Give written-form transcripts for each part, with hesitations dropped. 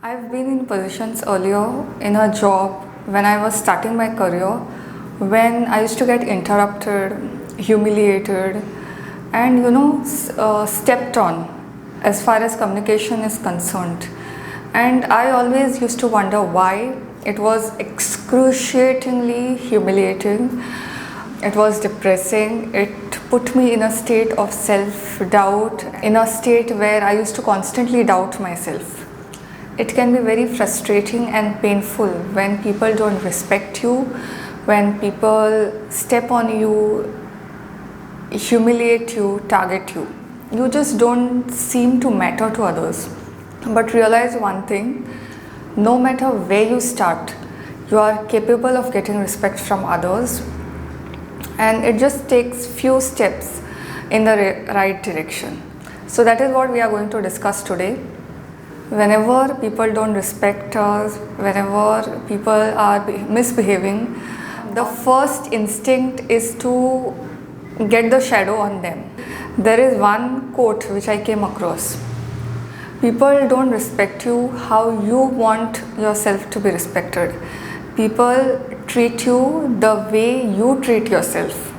I've been in positions earlier in a job when I was starting my career, when I used to get interrupted, humiliated, and stepped on as far as communication is concerned. And I always used to wonder why. It was excruciatingly humiliating. It was depressing. It put me in a state of self doubt, in a state where I used to constantly doubt myself. It can be very frustrating and painful when people don't respect you, when people step on you, humiliate you, target you. You just don't seem to matter to others. But realize one thing, no matter where you start, you are capable of getting respect from others, and it just takes few steps in the right direction. So that is what we are going to discuss today. Whenever people don't respect us, whenever people are misbehaving, the first instinct is to get the shadow on them. There is one quote which I came across. People don't respect you how you want yourself to be respected. People treat you the way you treat yourself,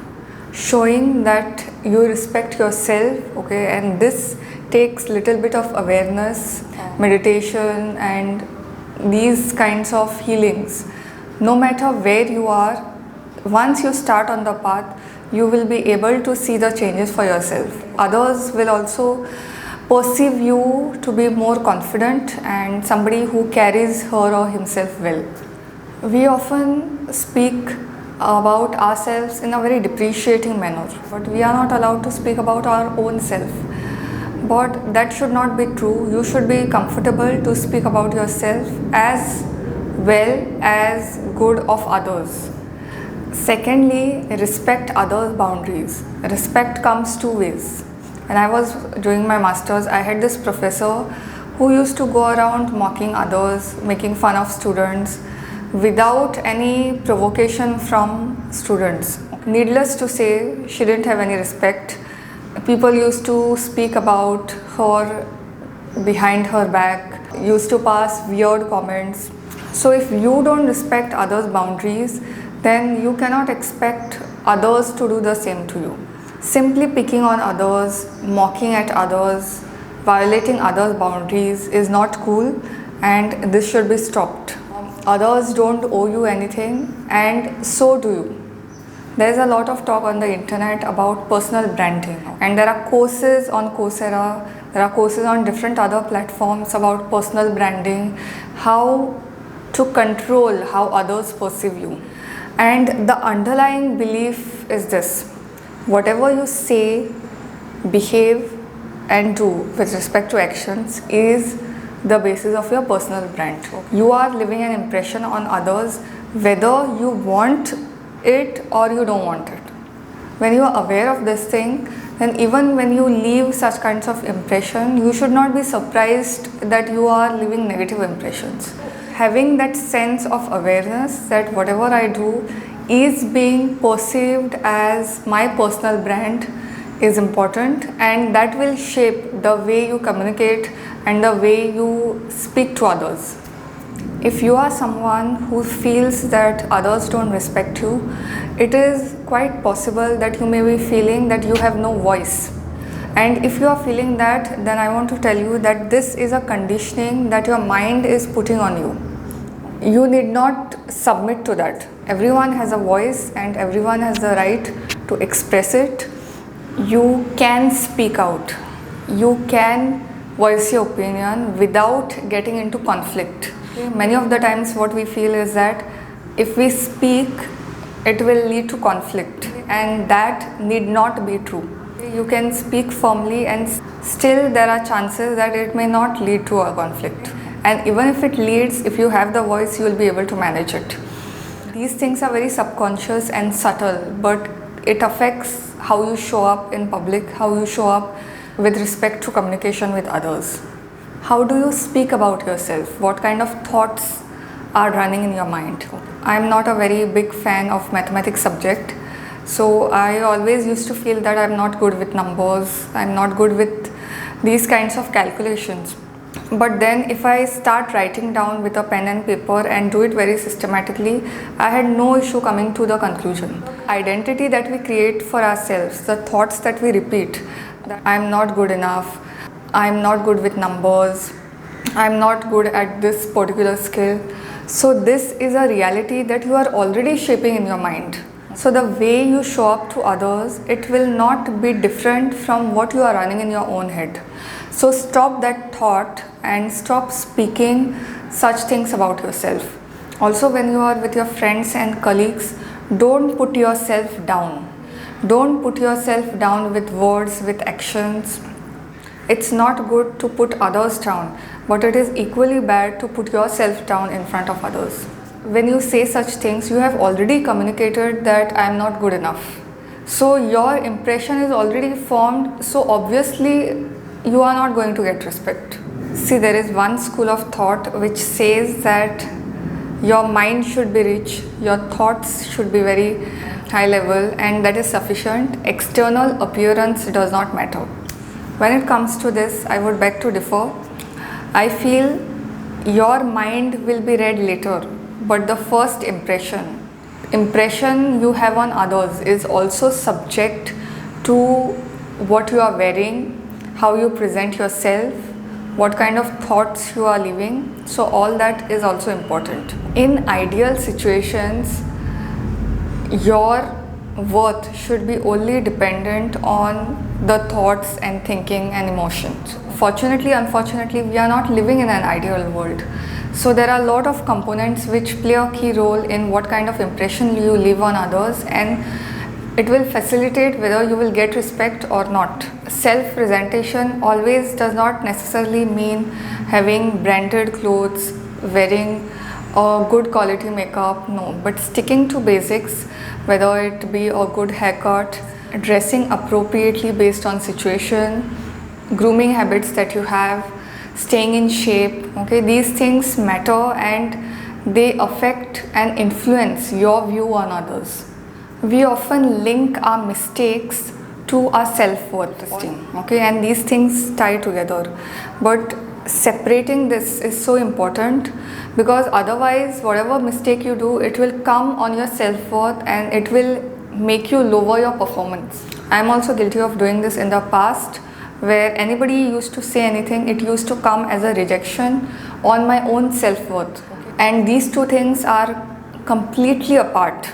showing that you respect yourself, okay, and this takes little bit of awareness, meditation, and these kinds of healings. No matter where you are, once you start on the path, you will be able to see the changes for yourself. Others will also perceive you to be more confident and somebody who carries her or himself well. We often speak about ourselves in a very depreciating manner, but we are not allowed to speak about our own self. But that should not be true. You should be comfortable to speak about yourself as well as good of others. Secondly, respect others' boundaries. Respect comes two ways. When I was doing my masters, I had this professor who used to go around mocking others, making fun of students without any provocation from students. Needless to say, she didn't have any respect. People used to speak about her behind her back, used to pass weird comments. So if you don't respect others' boundaries, then you cannot expect others to do the same to you. Simply picking on others, mocking at others, violating others' boundaries is not cool, and this should be stopped. Others don't owe you anything, and so do you. There's a lot of talk on the internet about personal branding, and there are courses on Coursera, there are courses on different other platforms about personal branding, how to control how others perceive you. And the underlying belief is this: whatever you say, behave, and do with respect to actions is the basis of your personal brand. You are leaving an impression on others whether you want it or you don't want it. When you are aware of this thing, then even when you leave such kinds of impression, you should not be surprised that you are leaving negative impressions. Having that sense of awareness that whatever I do is being perceived as my personal brand is important, and that will shape the way you communicate and the way you speak to others. If you are someone who feels that others don't respect you, it is quite possible that you may be feeling that you have no voice. And if you are feeling that, then I want to tell you that this is a conditioning that your mind is putting on you. You need not submit to that. Everyone has a voice and everyone has the right to express it. You can speak out. You can voice your opinion without getting into conflict. Many of the times what we feel is that if we speak, it will lead to conflict, and that need not be true. You can speak firmly and still there are chances that it may not lead to a conflict. And even if it leads, if you have the voice, you will be able to manage it. These things are very subconscious and subtle, but it affects how you show up in public, how you show up with respect to communication with others. How do you speak about yourself? What kind of thoughts are running in your mind? I'm not a very big fan of mathematics subject, so I always used to feel that I'm not good with numbers, I'm not good with these kinds of calculations. But then if I start writing down with a pen and paper and do it very systematically, I had no issue coming to the conclusion. Identity that we create for ourselves, the thoughts that we repeat, that I'm not good enough, I'm not good with numbers, I'm not good at this particular skill. So this is a reality that you are already shaping in your mind. So the way you show up to others, it will not be different from what you are running in your own head. So stop that thought and stop speaking such things about yourself. Also, when you are with your friends and colleagues, don't put yourself down. Don't put yourself down with words, with actions. It's not good to put others down, but it is equally bad to put yourself down in front of others. When you say such things, you have already communicated that I am not good enough. So your impression is already formed, so obviously you are not going to get respect. See, there is one school of thought which says that your mind should be rich, your thoughts should be very high level, and that is sufficient. External appearance does not matter. When it comes to this, I would beg to differ. I feel your mind will be read later, but the first impression you have on others is also subject to what you are wearing, how you present yourself, what kind of thoughts you are living. So all that is also important. In ideal situations, your worth should be only dependent on the thoughts and thinking and emotions. Fortunately, unfortunately, we are not living in an ideal world. So there are a lot of components which play a key role in what kind of impression you leave on others, and it will facilitate whether you will get respect or not. Self-presentation always does not necessarily mean having branded clothes, wearing a good quality makeup, no, but sticking to basics, whether it be a good haircut, dressing appropriately based on situation, grooming habits that you have, staying in shape. Okay, these things matter and they affect and influence your view on others. We often link our mistakes to our self-worth esteem, okay, and these things tie together. But separating this is so important, because otherwise whatever mistake you do, it will come on your self-worth and it will make you lower your performance. I am also guilty of doing this in the past, where anybody used to say anything, it used to come as a rejection on my own self-worth. And these two things are completely apart.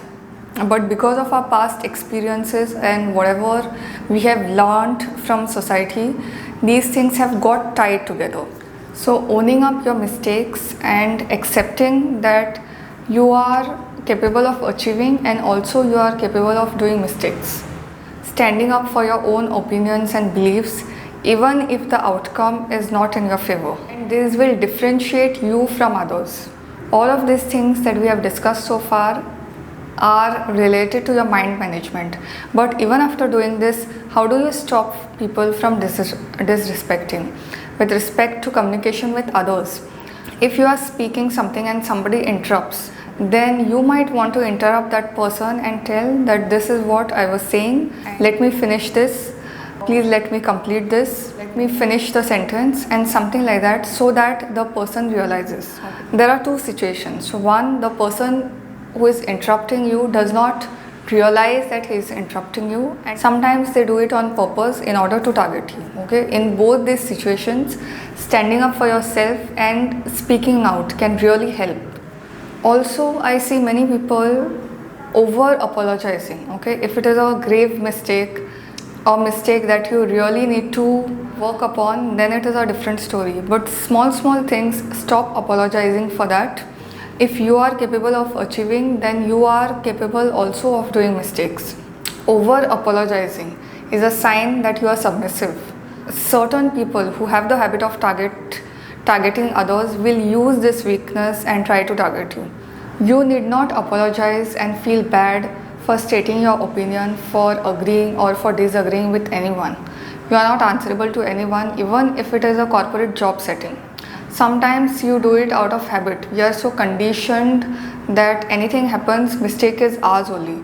But because of our past experiences and whatever we have learned from society, these things have got tied together. So owning up your mistakes and accepting that you are capable of achieving and also you are capable of doing mistakes. Standing up for your own opinions and beliefs, even if the outcome is not in your favor. And this will differentiate you from others. All of these things that we have discussed so far are related to your mind management. But even after doing this, how do you stop people from disrespecting? With respect to communication with others, if you are speaking something and somebody interrupts, then you might want to interrupt that person and tell that this is what I was saying, let me finish this, please let me complete this, let me finish the sentence, and something like that, so that the person realizes. There are two situations. One, the person who is interrupting you does not realize that he is interrupting you, and sometimes they do it on purpose in order to target you. Okay, in both these situations, standing up for yourself and speaking out can really help. Also, I see many people over apologizing. Okay, if it is a grave mistake or mistake that you really need to work upon, then it is a different story. But small things, stop apologizing for that. If you are capable of achieving, then you are capable also of doing mistakes. Over apologizing is a sign that you are submissive. Certain people who have the habit of targeting others will use this weakness and try to target you. You need not apologize and feel bad for stating your opinion, for agreeing or for disagreeing with anyone. You are not answerable to anyone, even if it is a corporate job setting. Sometimes you do it out of habit. We are so conditioned that anything happens, mistake is ours only.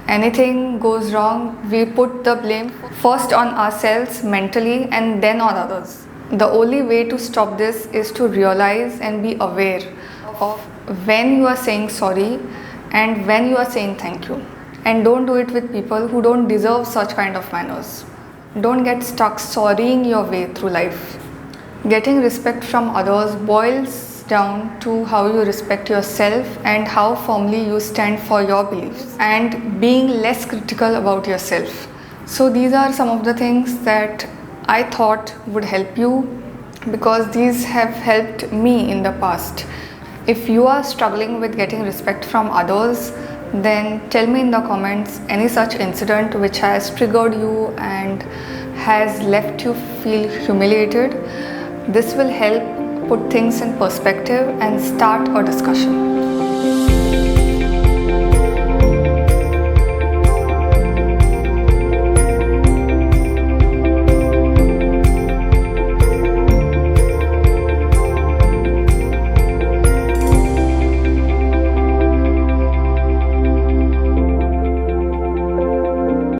Anything goes wrong, we put the blame first on ourselves mentally and then on others. The only way to stop this is to realize and be aware of when you are saying sorry and when you are saying thank you. And don't do it with people who don't deserve such kind of manners. Don't get stuck sorrying your way through life. Getting respect from others boils down to how you respect yourself and how firmly you stand for your beliefs and being less critical about yourself. So these are some of the things that I thought would help you because these have helped me in the past. If you are struggling with getting respect from others, then tell me in the comments any such incident which has triggered you and has left you feel humiliated. This will help put things in perspective and start a discussion.